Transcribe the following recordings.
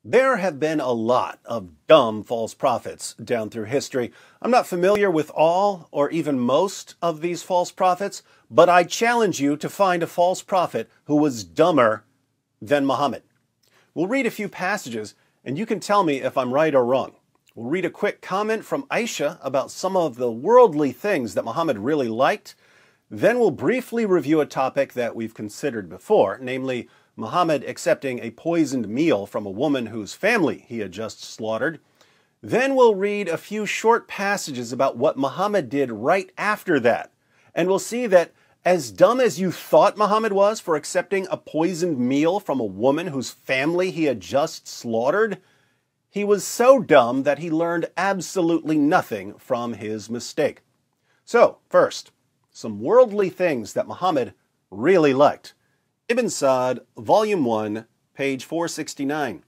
There have been a lot of dumb false prophets down through history. I'm not familiar with all or even most of these false prophets, but I challenge you to find a false prophet who was dumber than Muhammad. We'll read a few passages and you can tell me if I'm right or wrong. We'll read a quick comment from Aisha about some of the worldly things that Muhammad really liked. Then we'll briefly review a topic that we've considered before, namely Muhammad accepting a poisoned meal from a woman whose family he had just slaughtered. Then we'll read a few short passages about what Muhammad did right after that. And we'll see that as dumb as you thought Muhammad was for accepting a poisoned meal from a woman whose family he had just slaughtered, he was so dumb that he learned absolutely nothing from his mistake. So, first, some worldly things that Muhammad really liked. Ibn Sa'd, Volume 1, page 469.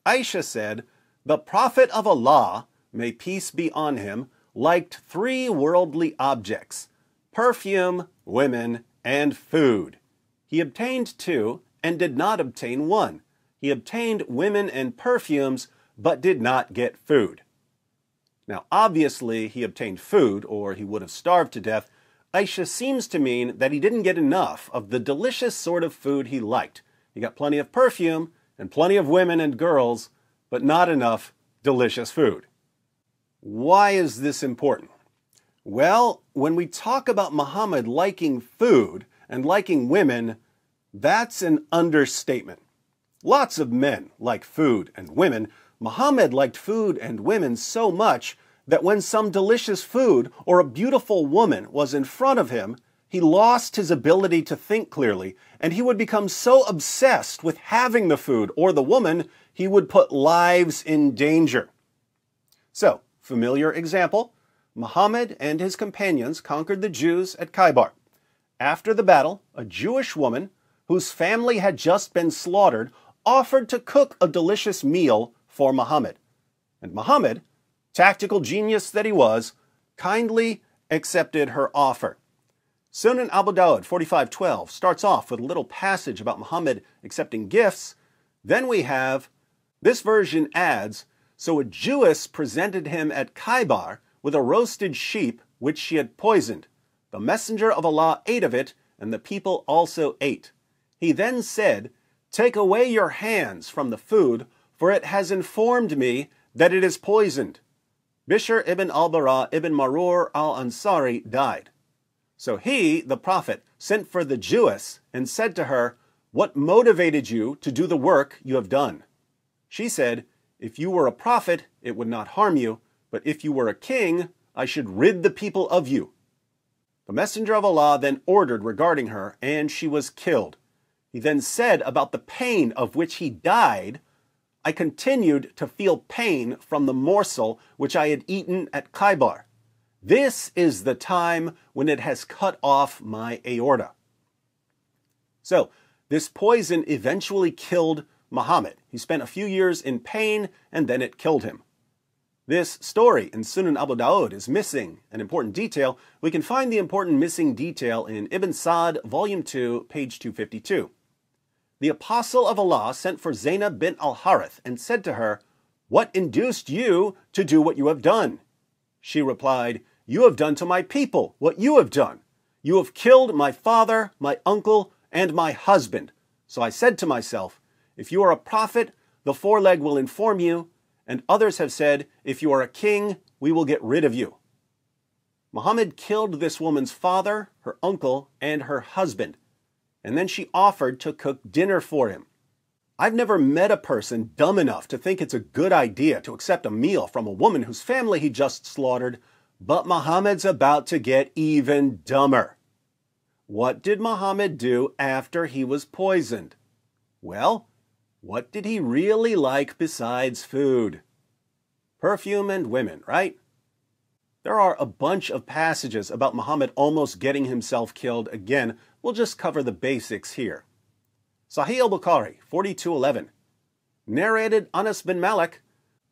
Aisha said, "The Prophet of Allah, may peace be on him, liked three worldly objects: perfume, women, and food. He obtained two and did not obtain one. He obtained women and perfumes, but did not get food." Now, obviously, he obtained food, or he would have starved to death. Aisha seems to mean that he didn't get enough of the delicious sort of food he liked. He got plenty of perfume and plenty of women and girls, but not enough delicious food. Why is this important? Well, when we talk about Muhammad liking food and liking women, that's an understatement. Lots of men like food and women. Muhammad liked food and women so much that when some delicious food or a beautiful woman was in front of him, he lost his ability to think clearly, and he would become so obsessed with having the food or the woman, he would put lives in danger. So, familiar example, Muhammad and his companions conquered the Jews at Khaybar. After the battle, a Jewish woman, whose family had just been slaughtered, offered to cook a delicious meal for Muhammad. And Muhammad, tactical genius that he was, kindly accepted her offer. Sunan Abu Dawud 45:12 starts off with a little passage about Muhammad accepting gifts. Then we have, this version adds, "So a Jewess presented him at Khaybar with a roasted sheep which she had poisoned. The messenger of Allah ate of it, and the people also ate. He then said, 'Take away your hands from the food, for it has informed me that it is poisoned.' Bishr ibn al-Bara ibn Marur al-Ansari died. So he, the Prophet, sent for the Jewess and said to her, 'What motivated you to do the work you have done?' She said, 'If you were a prophet, it would not harm you, but if you were a king, I should rid the people of you.' The Messenger of Allah then ordered regarding her, and she was killed. He then said about the pain of which he died, 'I continued to feel pain from the morsel which I had eaten at Khaybar. This is the time when it has cut off my aorta.'" So, this poison eventually killed Muhammad. He spent a few years in pain, and then it killed him. This story in Sunan Abu Dawud is missing an important detail. We can find the important missing detail in Ibn Sa'd, Volume 2, page 252. The Apostle of Allah sent for Zainab bint al-Harith and said to her, "What induced you to do what you have done?" She replied, "You have done to my people what you have done. You have killed my father, my uncle, and my husband. So I said to myself, if you are a prophet, the foreleg will inform you, and others have said, if you are a king, we will get rid of you." Muhammad killed this woman's father, her uncle, and her husband, and then she offered to cook dinner for him. I've never met a person dumb enough to think it's a good idea to accept a meal from a woman whose family he just slaughtered, but Muhammad's about to get even dumber. What did Muhammad do after he was poisoned? Well, what did he really like besides food? Perfume and women, right? There are a bunch of passages about Muhammad almost getting himself killed again. We'll just cover the basics here. Sahih al-Bukhari 42:11. Narrated Anas bin Malik,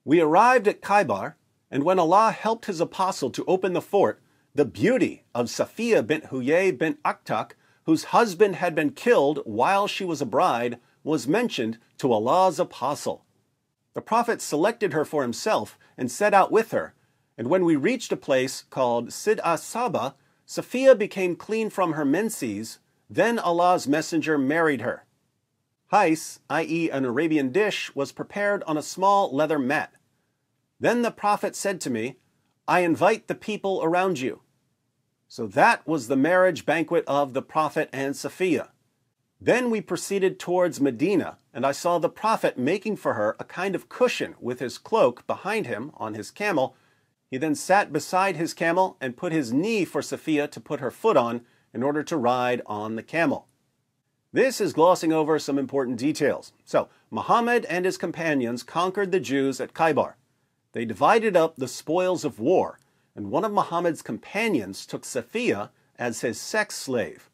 "We arrived at Khaybar, and when Allah helped his apostle to open the fort, the beauty of Safiya bint Huyay bint Akhtak, whose husband had been killed while she was a bride, was mentioned to Allah's apostle. The prophet selected her for himself and set out with her. And when we reached a place called Sid Saba, Safiya became clean from her menses. Then Allah's messenger married her. Hais, i.e. an Arabian dish, was prepared on a small leather mat. Then the prophet said to me, I invite the people around you. So that was the marriage banquet of the prophet and Safiya. Then we proceeded towards Medina, and I saw the prophet making for her a kind of cushion with his cloak behind him on his camel. He then sat beside his camel and put his knee for Safiya to put her foot on in order to ride on the camel. This is glossing over some important details. So, Muhammad and his companions conquered the Jews at Khaybar. They divided up the spoils of war, and one of Muhammad's companions took Safiya as his sex slave.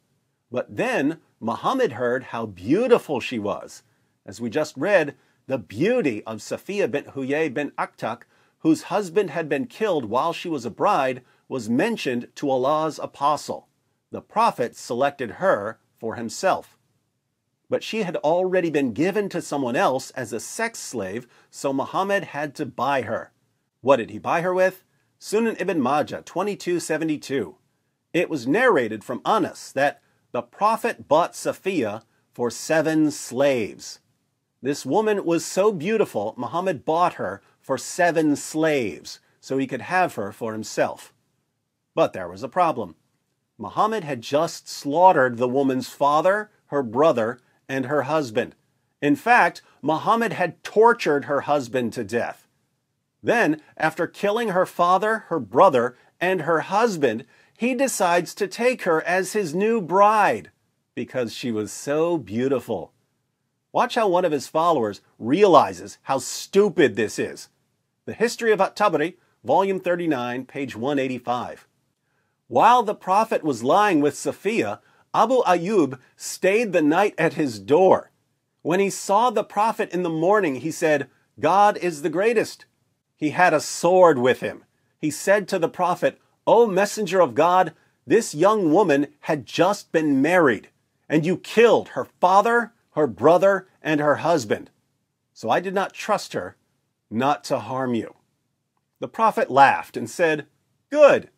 But then Muhammad heard how beautiful she was. As we just read, the beauty of Safiya bint Huyay bin Akhtak, whose husband had been killed while she was a bride, was mentioned to Allah's apostle. The prophet selected her for himself. But she had already been given to someone else as a sex slave, so Muhammad had to buy her. What did he buy her with? Sunan ibn Majah 2272. It was narrated from Anas that the prophet bought Safiya for 7 slaves. This woman was so beautiful, Muhammad bought her for 7 slaves, so he could have her for himself. But there was a problem. Muhammad had just slaughtered the woman's father, her brother, and her husband. In fact, Muhammad had tortured her husband to death. Then, after killing her father, her brother, and her husband, he decides to take her as his new bride because she was so beautiful. Watch how one of his followers realizes how stupid this is. The History of At-Tabari, volume 39, page 185. While the prophet was lying with Safiya, Abu Ayyub stayed the night at his door. When he saw the prophet in the morning, he said, God is the greatest. He had a sword with him. He said to the prophet, O messenger of God, this young woman had just been married, and you killed her father, her brother, and her husband. So I did not trust her not to harm you. The prophet laughed and said, Good.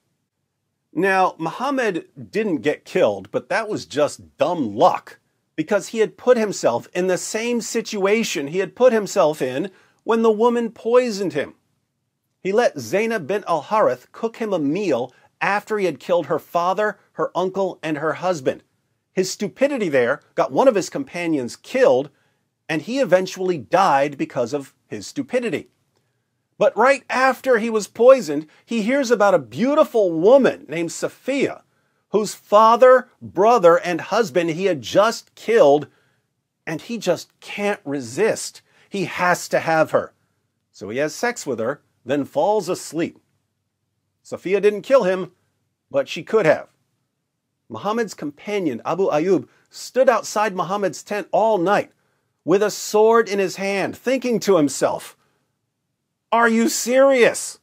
Now, Muhammad didn't get killed, but that was just dumb luck, because he had put himself in the same situation he had put himself in when the woman poisoned him. He let Zainab bint al-Harith cook him a meal after he had killed her father, her uncle, and her husband. His stupidity there got one of his companions killed, and he eventually died because of his stupidity. But right after he was poisoned, he hears about a beautiful woman named Safiya, whose father, brother, and husband he had just killed, and he just can't resist. He has to have her. So he has sex with her, then falls asleep. Safiya didn't kill him, but she could have. Muhammad's companion, Abu Ayyub, stood outside Muhammad's tent all night with a sword in his hand, thinking to himself, Are you serious?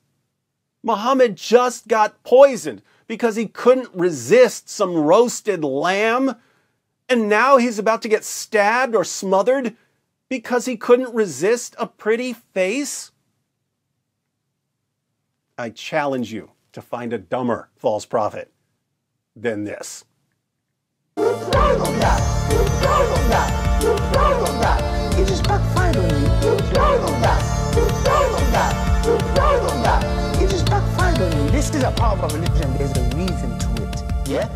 Muhammad just got poisoned because he couldn't resist some roasted lamb, and now he's about to get stabbed or smothered because he couldn't resist a pretty face? I challenge you to find a dumber false prophet than this. It just backfired on you. It just backfired on you. This is a part of our religion. There's a reason to it. Yeah?